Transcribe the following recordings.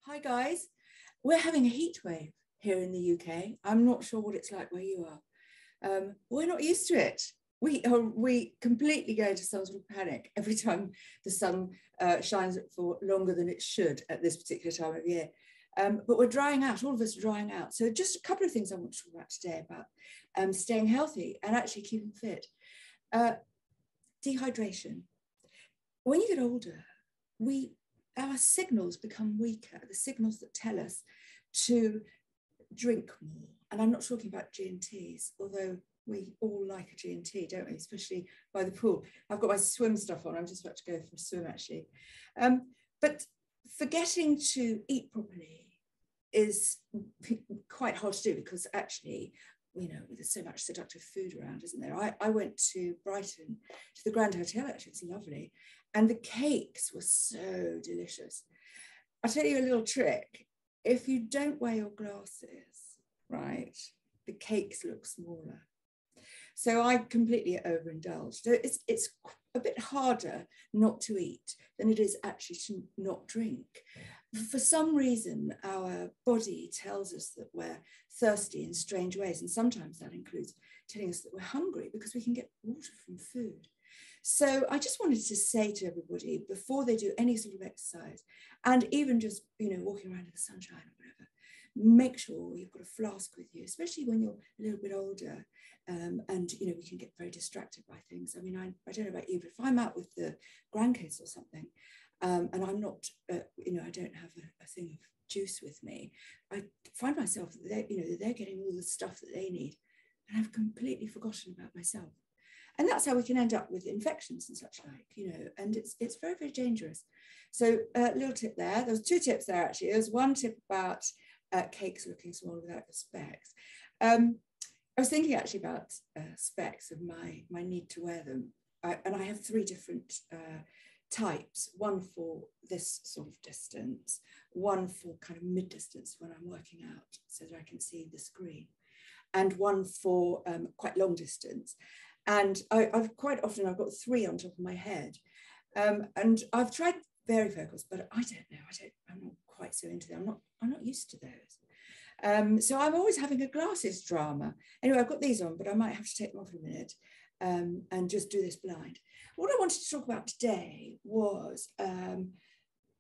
Hi guys, we're having a heat wave here in the UK. I'm not sure what it's like where you are. We're not used to it. We completely go into some sort of panic every time the sun shines for longer than it should at this particular time of year. But we're drying out, all of us are drying out. So just a couple of things I want to talk about today about staying healthy and actually keeping fit. Dehydration. When you get older, our signals become weaker, the signals that tell us to drink more. And I'm not talking about G&Ts, although we all like a G&T, don't we? Especially by the pool. I've got my swim stuff on. I'm just about to go for a swim, actually. But forgetting to eat properly is quite hard to do because actually, you know, there's so much seductive food around, isn't there? I went to Brighton, to the Grand Hotel, actually, it's lovely. And the cakes were so delicious. I'll tell you a little trick. If you don't wear your glasses, right, the cakes look smaller. So I completely overindulged. It's a bit harder not to eat than it is actually to not drink. For some reason, our body tells us that we're thirsty in strange ways. And sometimes that includes telling us that we're hungry because we can get water from food. So I just wanted to say to everybody before they do any sort of exercise, and even just, you know, walking around in the sunshine or whatever, make sure you've got a flask with you, especially when you're a little bit older. And, you know, we can get very distracted by things. I mean, I don't know about you, but if I'm out with the grandkids or something, and I'm not, you know, I don't have a thing of juice with me, I find myself, they're getting all the stuff that they need, and I've completely forgotten about myself. And that's how we can end up with infections and such like, you know, and it's very, very dangerous. So a little tip there. There's two tips there, actually. There's one tip about cakes looking small without the specs. I was thinking actually about specs of my need to wear them. And I have three different types, one for this sort of distance, one for kind of mid distance when I'm working out so that I can see the screen, and one for quite long distance. And I've quite often, I've got three on top of my head. And I've tried varifocals, but I don't know, I'm not quite so into them. I'm not used to those. So I'm always having a glasses drama. Anyway, I've got these on, but I might have to take them off in a minute and just do this blind. What I wanted to talk about today was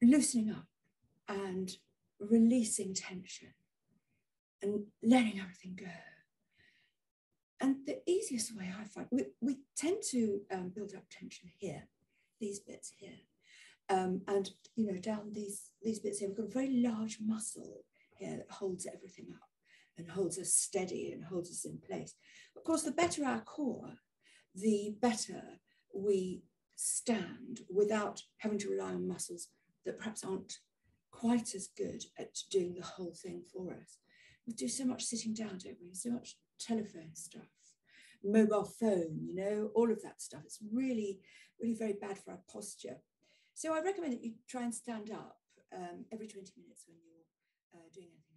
loosening up and releasing tension and letting everything go. And the easiest way I find, we tend to build up tension here, these bits here. And, you know, down these bits here, we've got a very large muscle here that holds everything up and holds us steady and holds us in place. Of course, the better our core, the better we stand without having to rely on muscles that perhaps aren't quite as good at doing the whole thing for us. We do so much sitting down, don't we? So much telephone stuff, mobile phone, you know, all of that stuff. It's really, really very bad for our posture. So I recommend that you try and stand up every 20 minutes when you're doing anything